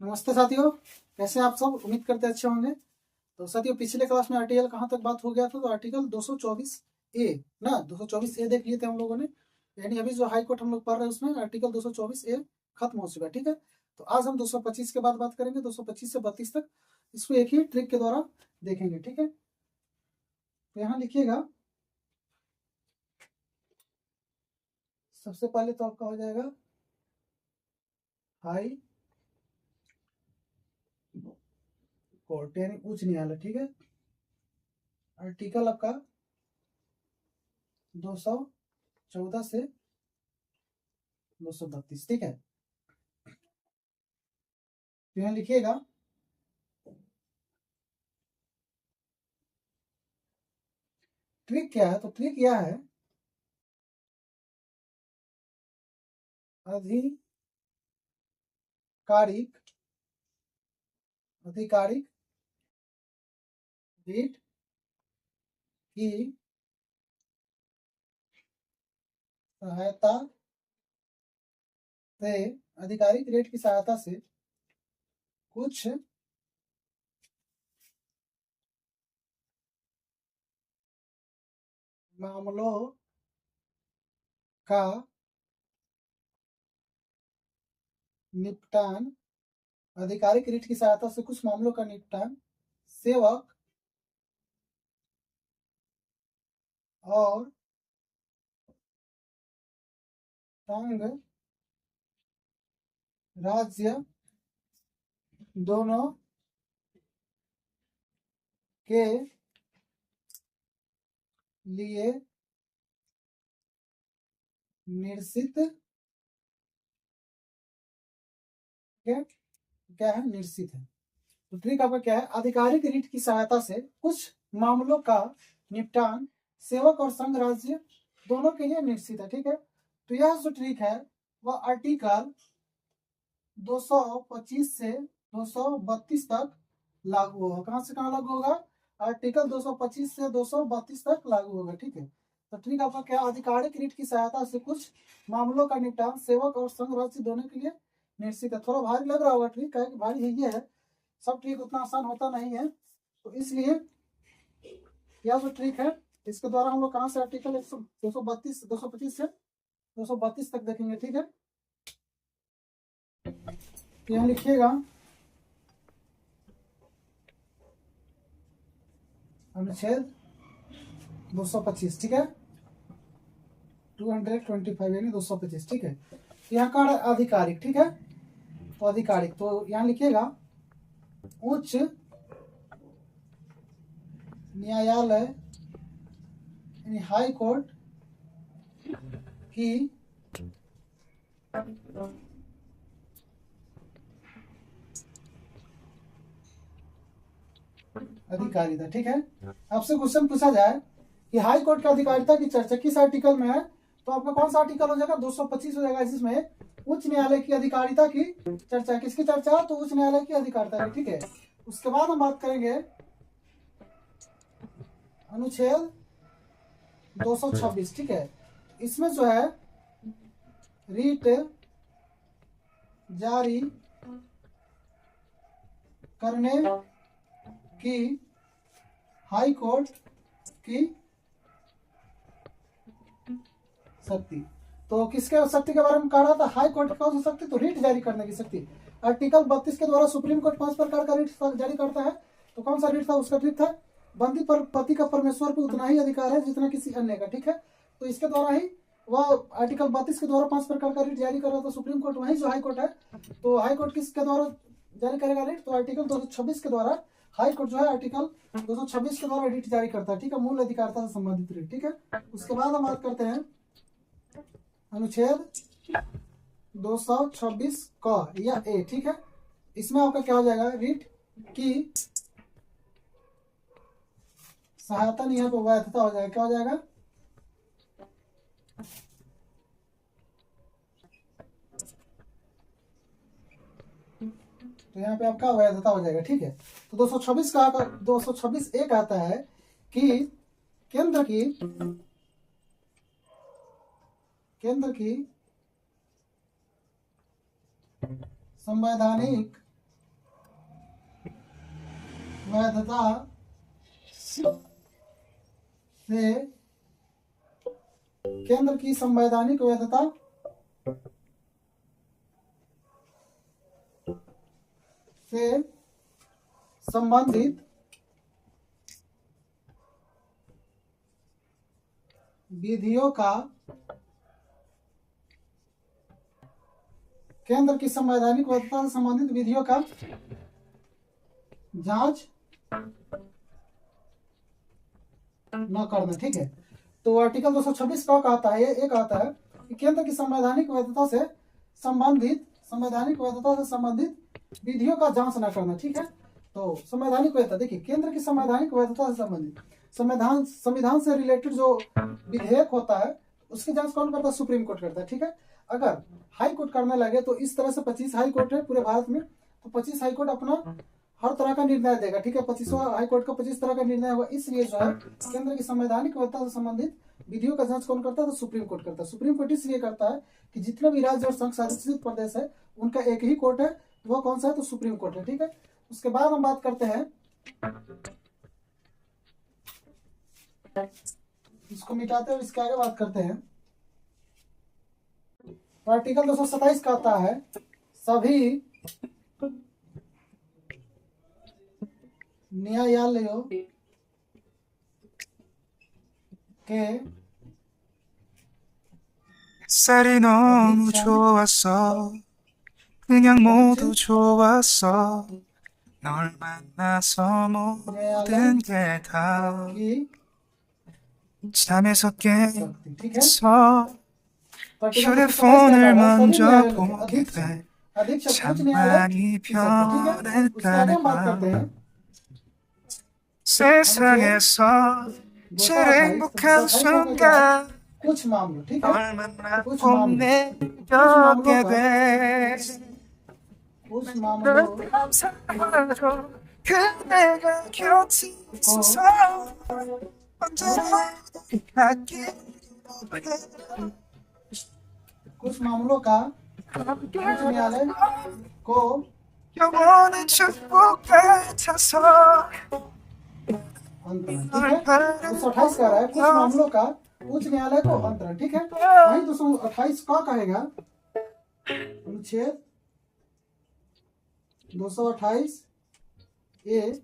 नमस्ते साथियों, कैसे हैं आप सब। उम्मीद करते अच्छे होंगे। तो साथियों, पिछले क्लास में आर्टिकल कहाँ तक बात हो गया था, तो आर्टिकल 224 ए ना 224 ए देख लिए थे हम लोगों ने। यानी अभी जो हाई कोर्ट हम लोग पढ़ रहे हैं उसमें आर्टिकल 224 ए खत्म हो चुका है। ठीक है, तो आज हम 225 के बाद बात करेंगे, 225 से 32 तक। इसको एक ही ट्रिक के द्वारा देखेंगे। ठीक है, तो यहाँ लिखिएगा। सबसे पहले तो आपका हो जाएगा हाई कोर्ट यानी उच्च न्यायालय। ठीक है, आर्टिकल आपका 214 से 232। ठीक है, तो यहाँ लिखिएगा ट्रिक क्या है। तो ट्रिक यह है, आधिकारिक रीट की सहायता से आधिकारिक रीट की सहायता से कुछ मामलों का निपटान आधिकारिक रीट की सहायता से कुछ मामलों का निपटान सेवक और संघ राज्य दोनों के लिए निर्सित क्या है, निर्सित है। तो ट्रिक आपका क्या है, आधिकारिक रीट की सहायता से कुछ मामलों का निपटान सेवक और संघ राज्य दोनों के लिए निर्सित है। ठीक है, तो यह जो ट्रिक है वह आर्टिकल 225 से 232 तक लागू होगा। कहां से कहां लागू होगा, आर्टिकल 225 से 232 तक लागू होगा। ठीक है, तो ट्रिक आपका क्या, आधिकारिक रीट की सहायता से कुछ मामलों का निपटान सेवक और संघ राज्य दोनों के लिए निर्सित है। थोड़ा भारी लग रहा होगा ट्रिक, है कि भारी है ये है, सब ट्रिक उतना आसान होता नहीं है। तो इसलिए यह जो ट्रिक है इसके द्वारा हम लोग कहाँ से आर्टिकल 232 225 से 232 तक देखेंगे। ठीक है, तो यहाँ लिखिएगा अनुच्छेद 225। ठीक है, 225 यानी 225। ठीक है, तो यहाँ का आधिकारिक। ठीक है, तो आधिकारिक तो यहाँ लिखिएगा उच्च न्यायालय यानी हाई कोर्ट की अधिकारिता। ठीक है, आपसे क्वेश्चन पूछा जाए कि हाई कोर्ट की अधिकारिता की चर्चा किस आर्टिकल में है, तो आपका कौन सा आर्टिकल हो जाएगा, 225 हो जाएगा, जिसमें उच्च न्यायालय की अधिकारिता की चर्चा। किसकी चर्चा, तो उच्च न्यायालय की अधिकारिता की। ठीक है, उसके बाद हम बात करेंगे अनुच्छेद 226। ठीक है, इसमें जो है रीट जारी करने की हाई कोर्ट की शक्ति। तो किसके शक्ति के बारे में कह रहा था, हाई कोर्ट कौन सी शक्ति, तो रीट जारी करने की शक्ति। आर्टिकल 32 के द्वारा सुप्रीम कोर्ट 5 प्रकार का रीट जारी करता है। तो कौन सा रीट था, उसका रीट था बंदी पर पति का परमेश्वर पर उतना ही अधिकार है जितना किसी अन्य का। ठीक है, तो इसके द्वारा ही वह आर्टिकल 32 के द्वारा 5 प्रकार का रीट जारी कर रहा था सुप्रीम कोर्ट, वही जो हाई कोर्ट है। तो हाई कोर्ट किसके द्वारा जारी करेगा रीट, तो आर्टिकल 226 के द्वारा हाई कोर्ट जो है आर्टिकल 226 के द्वारा रीट जारी करता है। ठीक है, मूल अधिकारिता से संबंधित रीट। ठीक है, उसके बाद हम बात करते हैं अनुच्छेद 226 क या ए। ठीक है, इसमें आपका क्या हो जाएगा, रीट की सहायता नहीं है तो वैधता हो जाएगा। क्या हो जाएगा, तो यहाँ पे आपका वैधता हो जाएगा। ठीक है, तो 226 का 226 ए कहता है कि केंद्र की संवैधानिक वैधता से केंद्र की संवैधानिक वैधता से संबंधित विधियों का केंद्र की संवैधानिक वैधता से संबंधित विधियों का जांच न करना। ठीक है, तो आर्टिकल 226 का कहता है, ये कहता है कि केंद्र की संवैधानिक वैधता से संबंधित विधियों का जांच न करना। ठीक है, तो संवैधानिक वैधता, देखिए केंद्र की संवैधानिक वैधता से संबंधित संविधान से रिलेटेड जो विधेयक होता है उसकी जांच कौन करता है? सुप्रीम कोर्ट करता है। ठीक है, अगर हाई कोर्ट करने लगे तो इस तरह से 25 हाई कोर्ट है पूरे भारत में, तो 25 हाई कोर्ट अपना हर तरह का निर्णय देगा। ठीक है, 25वां हाई कोर्ट का 25 तरह का निर्णय होगा। इसलिए जो है केंद्र की संवैधानिक वैधता से संबंधित विधियों का जांच कौन करता है? तो सुप्रीम कोर्ट करता है। सुप्रीम कोर्ट इसलिए करता है कि जितने भी राज्य और संघ शासित प्रदेश है उनका एक ही कोर्ट है, वो कौन सा है? तो सुप्रीम कोर्ट है। ठीक है, उसके बाद हम बात करते हैं, इसको मिटाते हुए इसके आगे बात करते हैं। तो आर्टिकल 227 कहता है सभी न्यायालयों के 쌀이 너무 좋았어. 그냥 모두 좋았어. 널 만나서 모든 게 다 की 잠에서 शक्ति। ठीक है, 깨서 तो आर्टिकल 227 휴대폰을 कहता है, सभी 먼저 न्यायालयों के 보게 돼. अधीक्षक उच्च 참 न्यायालय 많이 की शक्ति। ठीक है, उसके आगे हम बात करते 변했다는 हैं 세상에서 제일 228 행복한 순간 कुछ मामलों। ठीक है, 널 만나고 कुछ मामलों 내려게 돼. कुछ मामलों 널 감사하죠. 그대가 곁에 있어서 언제나 함께 कुछ मामलों का उच्च न्यायालय को 영원한 축복 같아서 अंतरण। ठीक है, 228 कह रहा है कुछ मामलों का उच्च न्यायालय को अंतरण। ठीक है, वही 228 का कहेगा अनुच्छेद 228 ए,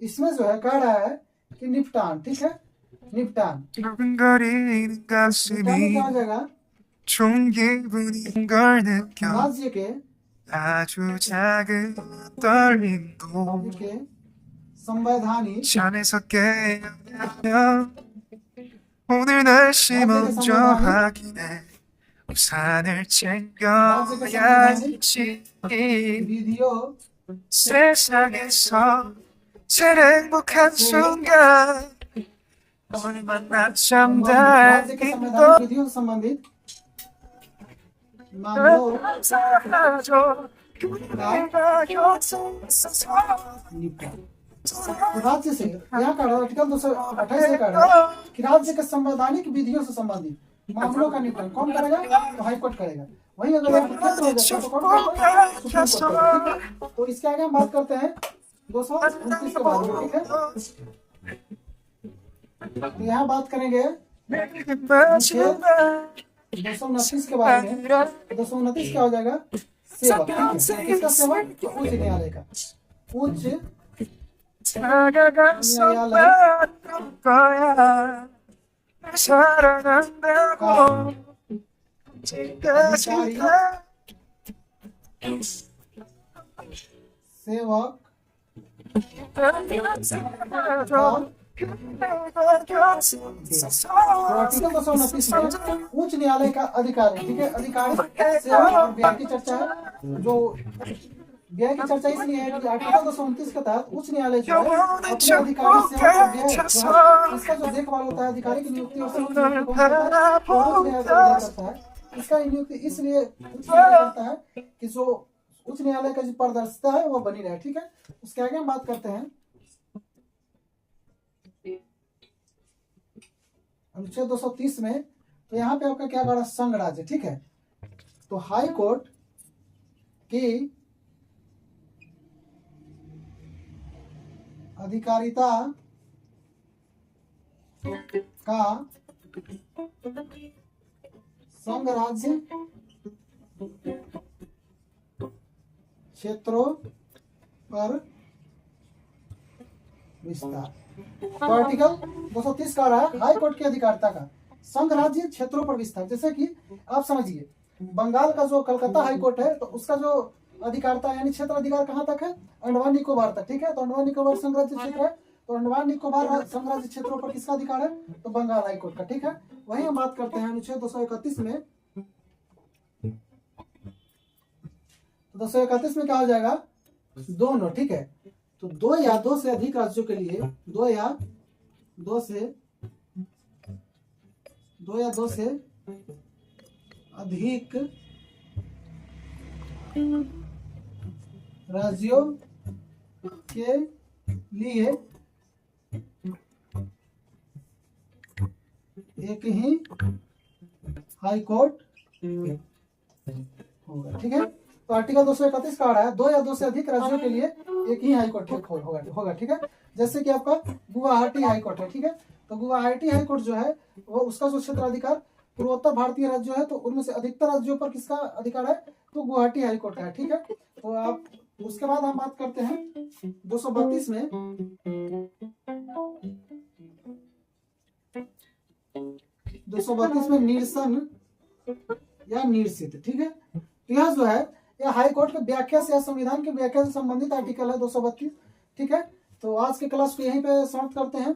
इसमें जो है कह रहा है कि निपटान। ठीक है, निपटान 두근거리는 निपटान में क्या 가슴이 हो जाएगा? 좋은 기분인 걸 느껴 राज्य के 아주 작은 떨림도 के संवैधानिक 잠에서 깨어나면 오늘 날씨 먼저 확인해 우산을 챙겨야지 विधियों 세상에서 제일 행복한 순간 널 만나 राज्य के 잠들기도 संवैधानिक विधियों से संबंधित मामलों 감사하죠 그대가 곁에 있어서 निपटान। राज्य से यहाँ का आर्टिकल 228 से कह रहा है कि राज्य के संवैधानिक विधियों से संबंधित मामलों का निपटान कौन करेगा? तो हाईकोर्ट करेगा। वहीं अगर यहाँ क्षेत्र हो जाता है तो कौन करेगा? सुप्रीम कोर्ट करेगा। ठीक है, तो इसके आगे हम बात करते हैं 229 के बारे में। ठीक है, तो यहाँ बात करेंगे 229 के बारे में। 229 क्या हो जाएगा? सेवक। ठीक है, किसका सेवक? उच्च न्यायालय का। उच्च 다가가서 말할 거야 날 사랑한다고 지금까지 सेवक आर्टिकल 229 में उच्च न्यायालय का अधिकार है। ठीक है, अधिकारी सेवक और व्यय की चर्चा है। जो व्यय की चर्चा इसलिए है कि आर्टिकल 229 के तहत उच्च न्यायालय जो है अपने अधिकारी सेवक और व्यय इसका जो देखभाल होता है, अधिकारी की नियुक्ति और सेवक की नियुक्ति कौन करता है? उच्च न्यायालय करता है। इसका नियुक्ति इसलिए उच्च न्यायालय करता है कि जो उच्च न्यायालय का जो पारदर्शिता है वो बनी रहे। ठीक है, उसके आगे हम बात करते हैं अनुच्छेद 230 में। तो यहाँ पे आपका क्या करा? संघ राज्य। ठीक है, तो हाई कोर्ट की अधिकारिता का संघ राज्य क्षेत्रों पर विस्तार। तो आर्टिकल 230 का रहा है हाई कोर्ट की अधिकारिता का संघ राज्य क्षेत्रों पर विस्तार। जैसे कि आप समझिए बंगाल का जो कलकत्ता हाई कोर्ट है तो उसका जो अधिकारिता यानी क्षेत्र अधिकार कहाँ तक है, अंडमान निकोबार तक, ठीक है। तो अंडमान निकोबार संघ राज्य क्षेत्र है, तो अंडमान निकोबार संघ राज्य क्षेत्रों पर किसका अधिकार है, तो बंगाल हाई कोर्ट का, ठीक है। वही हम बात करते हैं अनुच्छेद 231 में। 231 में क्या हो जाएगा, दोनों, ठीक है। तो दो या दो से अधिक राज्यों के लिए दो या दो से अधिक राज्यों के लिए एक ही हाई कोर्ट होगा, ठीक है। तो आर्टिकल 231 का आ रहा है दो या दो से अधिक राज्यों के लिए एक ही हाई कोर्ट होगा, ठीक है। जैसे कि आपका गुवाहाटी हाई कोर्ट है, ठीक है। तो गुवाहाटी हाई कोर्ट जो है वो उसका जो क्षेत्राधिकार पूर्वोत्तर भारतीय राज्यों है तो उनमें से अधिकतर राज्यों पर किसका अधिकार है, तो गुवाहाटी हाई कोर्ट है, ठीक है। तो आप उसके बाद हम बात करते हैं 232 में। 232 में निरसन या निरसित, ठीक है। तो यह जो है यह हाई कोर्ट के व्याख्या से या संविधान की व्याख्या से संबंधित आर्टिकल है 232, ठीक है। तो आज के क्लास को यहीं पे समाप्त करते हैं।